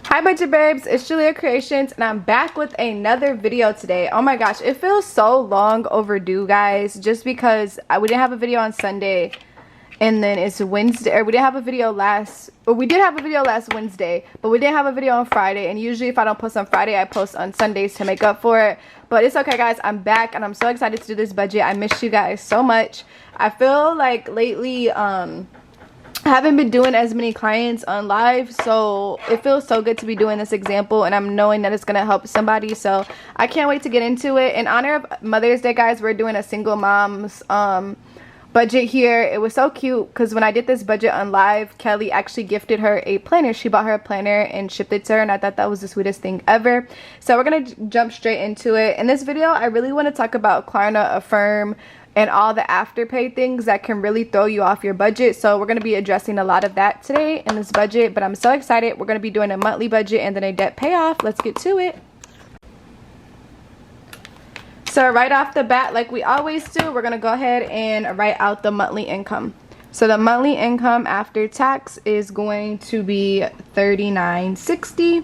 Hi budget babes, it's Julia Creations and I'm back with another video today. Oh my gosh, it feels so long overdue, guys, just because we didn't have a video on Sunday and then it's Wednesday, or we did have a video last Wednesday, but we didn't have a video on Friday. And usually if I don't post on Friday, I post on Sundays to make up for it. But it's okay, guys, I'm back and I'm so excited to do this budget. I miss you guys so much. I feel like lately I haven't been doing as many clients on live, so it feels so good to be doing this example, and I'm knowing that it's gonna help somebody, so I can't wait to get into it. In honor of Mother's Day, guys, we're doing a single mom's budget here. It was so cute because when I did this budget on live, Kelly actually gifted her a planner. She bought her a planner and shipped it to her, and I thought that was the sweetest thing ever. So we're gonna jump straight into it. In this video, I really want to talk about Klarna, Affirm, and all the afterpay things that can really throw you off your budget. So we're going to be addressing a lot of that today in this budget, but I'm so excited. We're going to be doing a monthly budget and then a debt payoff. Let's get to it. So right off the bat, like we always do, we're going to go ahead and write out the monthly income. So the monthly income after tax is going to be $39.60.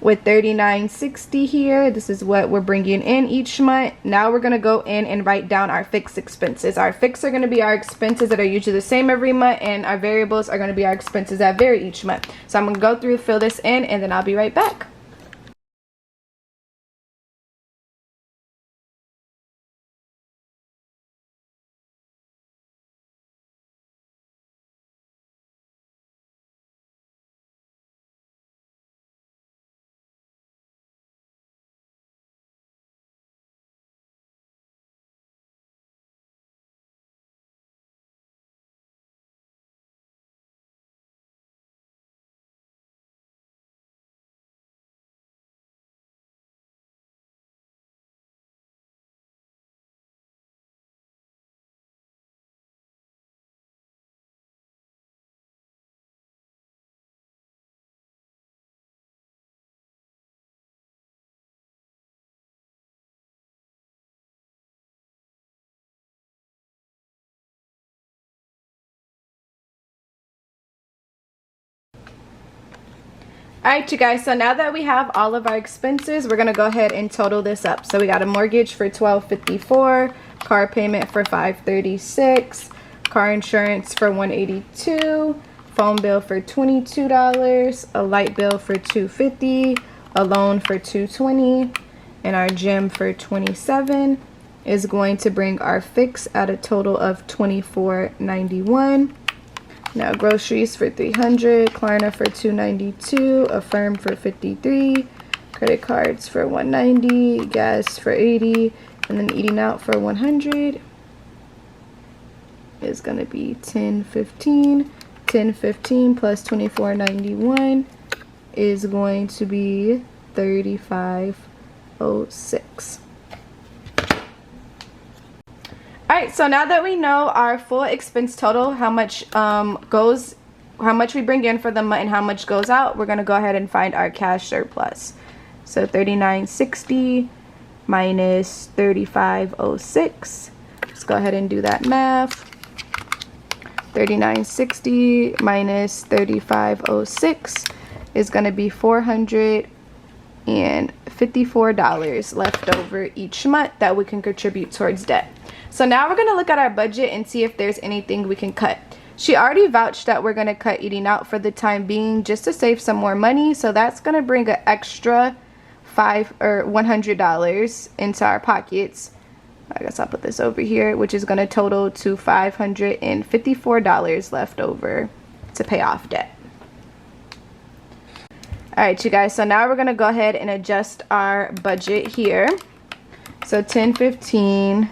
With $39.60 here, this is what we're bringing in each month. Now we're going to go in and write down our fixed expenses. Our fixed are going to be our expenses that are usually the same every month, and our variables are going to be our expenses that vary each month. So I'm going to go through, fill this in, and then I'll be right back. Alright, you guys, so now that we have all of our expenses, we're going to go ahead and total this up. So we got a mortgage for $1,254, car payment for $536, car insurance for $182, phone bill for $22, a light bill for $250, a loan for $220, and our gym for $27 is going to bring our fix at a total of $24.91. Now groceries for $300, Klarna for $292, Affirm for $53, credit cards for $190, gas for $80, and then eating out for $100 is going to be $10.15. $10.15 plus $24.91 is going to be $35.06. Alright, so now that we know our full expense total, how much we bring in for the month and how much goes out, we're going to go ahead and find our cash surplus. So $39.60 minus $35.06. Let's go ahead and do that math. $39.60 minus $35.06 is going to be $454 left over each month that we can contribute towards debt. So now we're going to look at our budget and see if there's anything we can cut. She already vouched that we're going to cut eating out for the time being just to save some more money. So that's going to bring an extra $100 into our pockets. I guess I'll put this over here, which is going to total to $554 left over to pay off debt. Alright, you guys, so now we're going to go ahead and adjust our budget here. So $10.15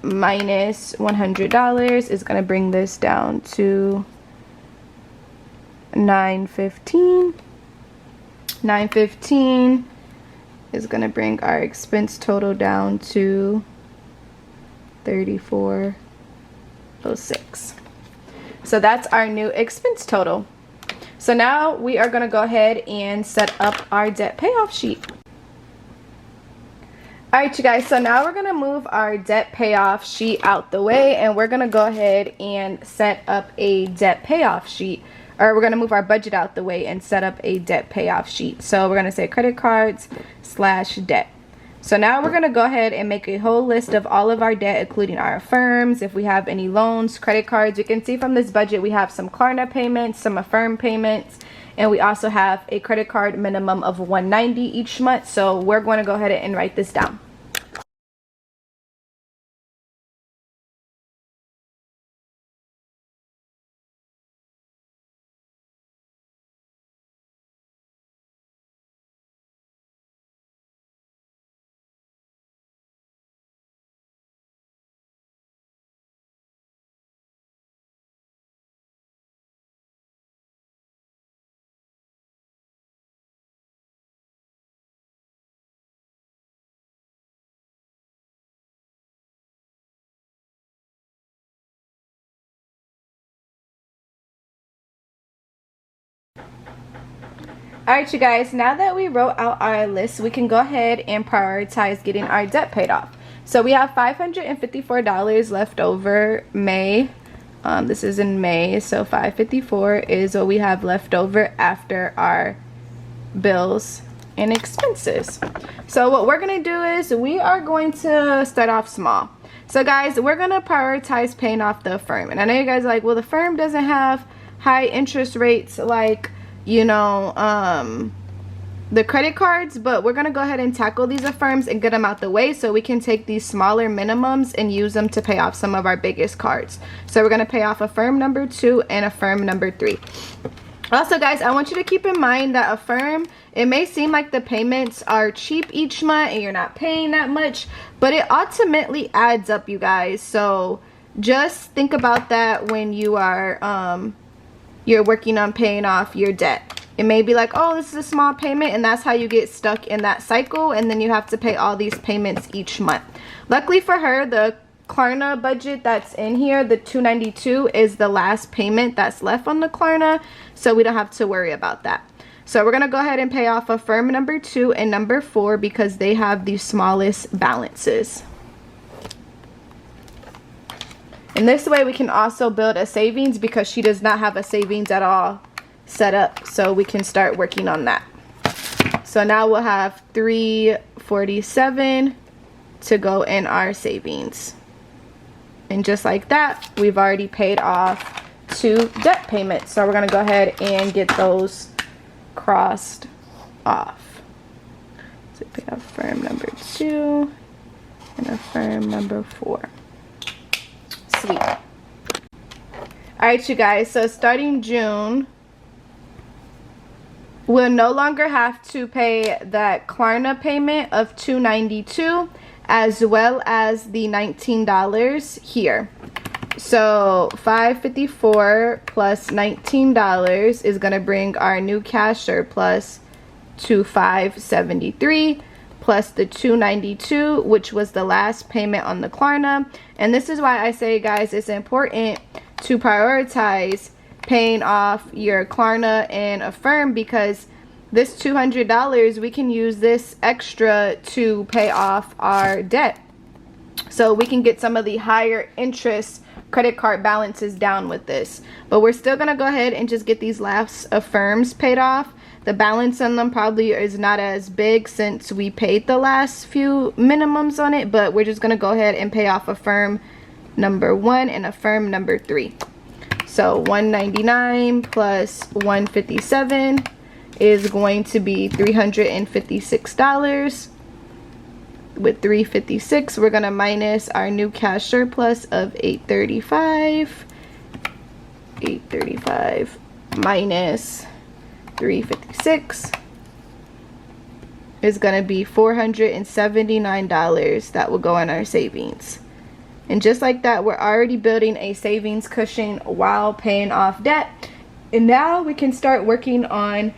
minus $100 is going to bring this down to $9.15. $9.15 is going to bring our expense total down to $34.06. So that's our new expense total. So now we are going to go ahead and set up our debt payoff sheet. Alright, you guys, so now we're going to move our debt payoff sheet out the way, and we're going to go ahead and set up a debt payoff sheet. or we're going to move our budget out the way and set up a debt payoff sheet. So we're going to say credit cards / debt. So now we're going to go ahead and make a whole list of all of our debt, including our affirms. If we have any loans, credit cards, you can see from this budget we have some Klarna payments, some affirm payments, and we also have a credit card minimum of $190 each month. So we're going to go ahead and write this down. Alright, you guys, now that we wrote out our list, we can go ahead and prioritize getting our debt paid off. So we have $554 left over May. This is in May, so $554 is what we have left over after our bills and expenses. So what we're going to do is we are going to start off small. So guys, we're going to prioritize paying off the affirm. And I know you guys are like, well, the firm doesn't have high interest rates like, you know, the credit cards, but we're gonna go ahead and tackle these affirms and get them out the way so we can take these smaller minimums and use them to pay off some of our biggest cards. So we're gonna pay off affirm number 2 and affirm number 3. Also guys, I want you to keep in mind that affirm, it may seem like the payments are cheap each month and you're not paying that much, but it ultimately adds up, you guys. So just think about that when you are you're working on paying off your debt. It may be like, oh, this is a small payment, and that's how you get stuck in that cycle, and then you have to pay all these payments each month. Luckily for her, the Klarna budget that's in here, the $292, is the last payment that's left on the Klarna, so we don't have to worry about that. So we're gonna go ahead and pay off affirm number 2 and number 4 because they have the smallest balances. And this way we can also build a savings because she does not have a savings at all set up. So we can start working on that. So now we'll have $347 to go in our savings. And just like that, we've already paid off 2 debt payments. So we're going to go ahead and get those crossed off. So pay off affirm number 2 and affirm number 4. Sweet. Alright, you guys, so starting June, we'll no longer have to pay that Klarna payment of $292 as well as the $19 here. So $554 plus $19 is going to bring our new cash surplus to $573 plus the $292, which was the last payment on the Klarna. And this is why I say, guys, it's important to prioritize paying off your Klarna and affirm, because this $200, we can use this extra to pay off our debt. So we can get some of the higher interest credit card balances down with this. But we're still going to go ahead and just get these last affirms paid off. The balance on them probably is not as big since we paid the last few minimums on it, but we're just going to go ahead and pay off affirm number 1 and affirm number 3. So $199 plus $157 is going to be $356. With $356, we're going to minus our new cash surplus of $835. $835 minus $356 is going to be $479 that will go in our savings. And just like that, we're already building a savings cushion while paying off debt. And now we can start working on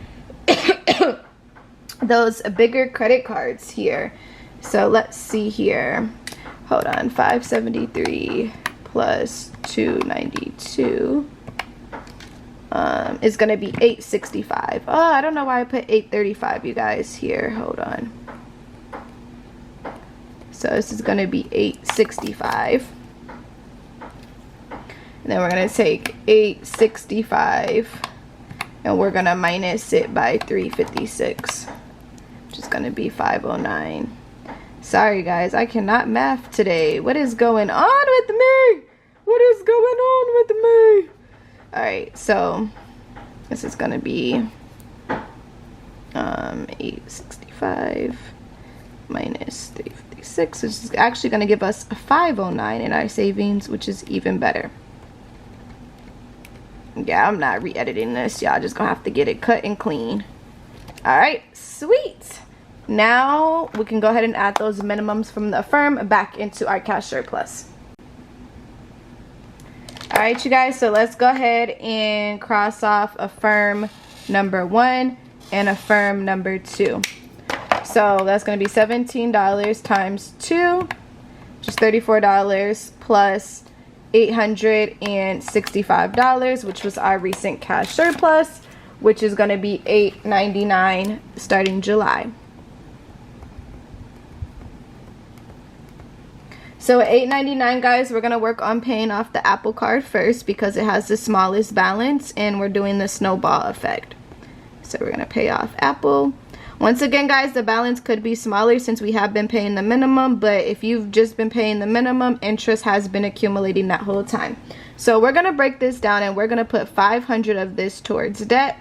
those bigger credit cards here. So let's see here. Hold on, 573 plus 292 is gonna be 865. Oh, I don't know why I put 835, you guys. Here, hold on. So this is gonna be 865. And then we're gonna take 865 and we're gonna minus it by 356, which is gonna be 509. Sorry guys, I cannot math today. What is going on with me? What is going on with me? All right, so this is gonna be 865 minus 356, which is actually gonna give us a 509 in our savings, which is even better. Yeah, I'm not re-editing this. Y'all just gonna have to get it cut and clean. All right, sweet. Now we can go ahead and add those minimums from the Affirm back into our cash surplus. All right, you guys, so let's go ahead and cross off Affirm number 1 and Affirm number 2. So that's going to be $17 times 2, which is $34, plus $865, which was our recent cash surplus, which is going to be $899 starting July. So at $899, guys, we're going to work on paying off the Apple Card first because it has the smallest balance, and we're doing the snowball effect. So we're going to pay off Apple. Once again, guys, the balance could be smaller since we have been paying the minimum, but if you've just been paying the minimum, interest has been accumulating that whole time. So we're going to break this down, and we're going to put 500 of this towards debt,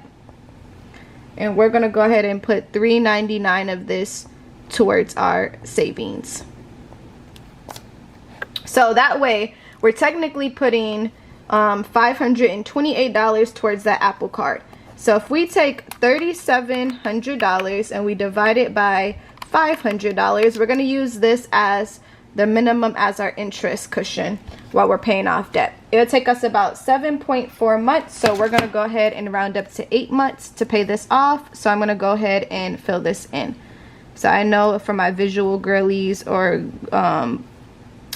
and we're going to go ahead and put $399 of this towards our savings. So that way, we're technically putting $528 towards that Apple Card. So if we take $3,700 and we divide it by $500, we're going to use this as the minimum as our interest cushion while we're paying off debt. It'll take us about 7.4 months, so we're going to go ahead and round up to 8 months to pay this off. So I'm going to go ahead and fill this in. So I know for my visual girlies or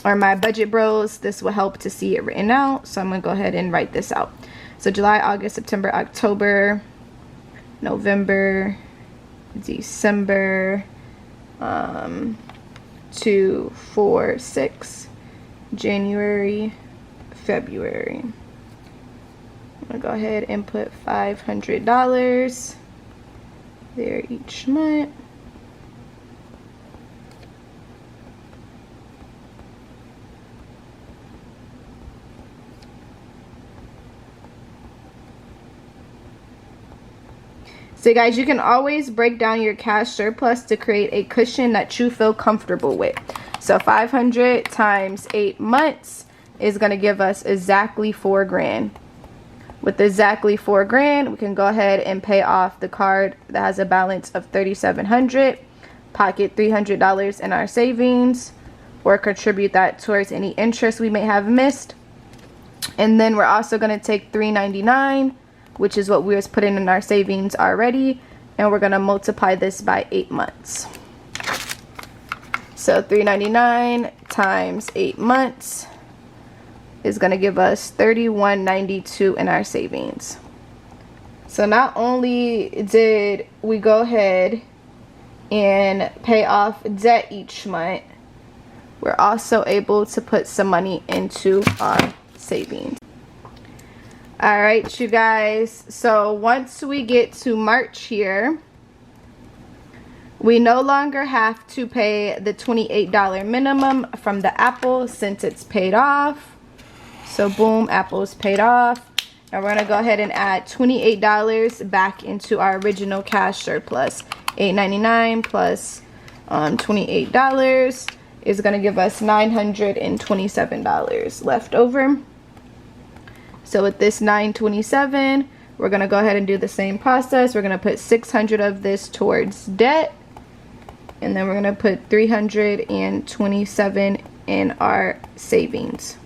my budget bros, this will help to see it written out. So I'm going to go ahead and write this out. So July, August, September, October, November, December, 2, 4, 6, January, February. I'm going to go ahead and put $500 there each month. So guys, you can always break down your cash surplus to create a cushion that you feel comfortable with. So 500 times 8 months is going to give us exactly $4,000. With exactly $4,000, we can go ahead and pay off the card that has a balance of $3,700, pocket $300 in our savings, or contribute that towards any interest we may have missed. And then we're also going to take $399, which is what we was putting in our savings already, and we're going to multiply this by 8 months. So $399 times 8 months is going to give us $31.92 in our savings. So not only did we go ahead and pay off debt each month, we're also able to put some money into our savings. All right, you guys, so once we get to March here, we no longer have to pay the $28 minimum from the Apple since it's paid off. So boom, Apple's paid off. And we're going to go ahead and add $28 back into our original cash surplus. $899 plus $28 is going to give us $927 left over. So with this $927, we're going to go ahead and do the same process. We're going to put $600 of this towards debt. And then we're going to put $327 in our savings.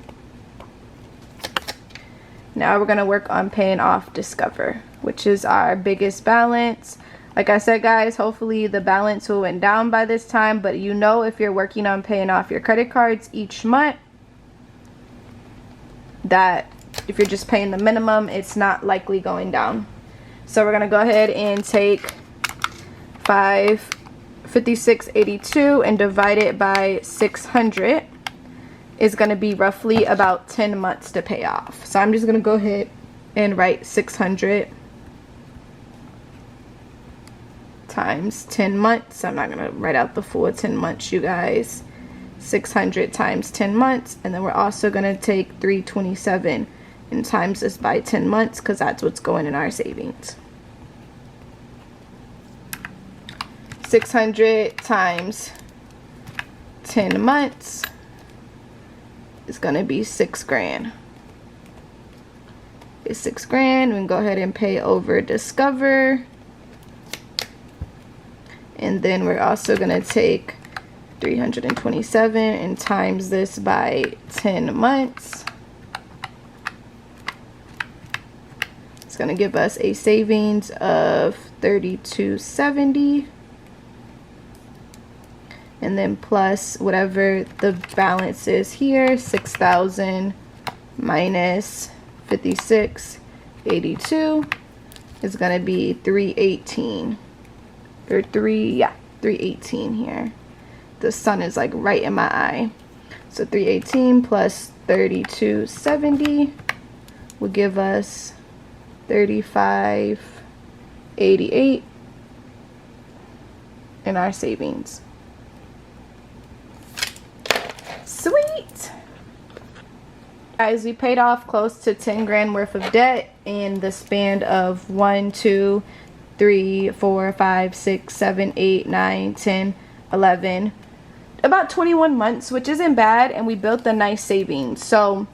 Now we're going to work on paying off Discover, which is our biggest balance. Like I said, guys, hopefully the balance will went down by this time. But you know, if you're working on paying off your credit cards each month, that if you're just paying the minimum, it's not likely going down. So we're going to go ahead and take $556.82 and divide it by 600. Is going to be roughly about 10 months to pay off. So I'm just going to go ahead and write 600 times 10 months. I'm not gonna write out the full 10 months, you guys. 600 times 10 months, and then we're also gonna take 327 and times this by 10 months because that's what's going in our savings. 600 times 10 months is gonna be 6 grand. It's 6 grand. We can go ahead and pay over Discover. And then we're also gonna take 327 and times this by 10 months. It's gonna give us a savings of $32.70. And then plus whatever the balance is here, 6,000 minus 56.82 is gonna be 318 or 318 here. The sun is like right in my eye. So 318 plus 32.70 will give us 35.88 in our savings. Sweet. Guys, we paid off close to 10 grand worth of debt in the span of 1, 2, 3, 4, 5, 6, 7, 8, 9, 10, 11, about 21 months, which isn't bad, and we built a nice savings. So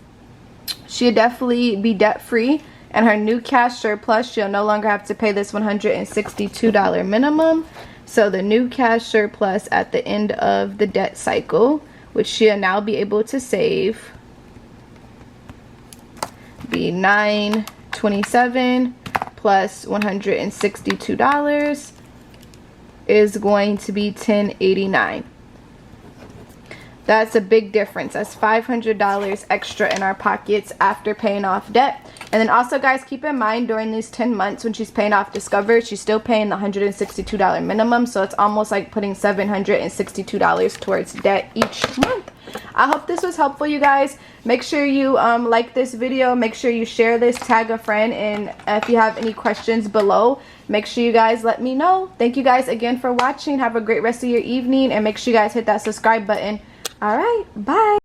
she'll definitely be debt free, and her new cash surplus, she'll no longer have to pay this $162 minimum. So the new cash surplus at the end of the debt cycle, which she'll now be able to save, be $927 plus $162 is going to be $1089. That's a big difference. That's $500 extra in our pockets after paying off debt. And then also, guys, keep in mind during these 10 months when she's paying off Discover, she's still paying the $162 minimum. So it's almost like putting $762 towards debt each month. I hope this was helpful, you guys. Make sure you like this video. Make sure you share this, tag a friend, and if you have any questions below, make sure you guys let me know. Thank you guys again for watching. Have a great rest of your evening, and make sure you guys hit that subscribe button. All right, bye.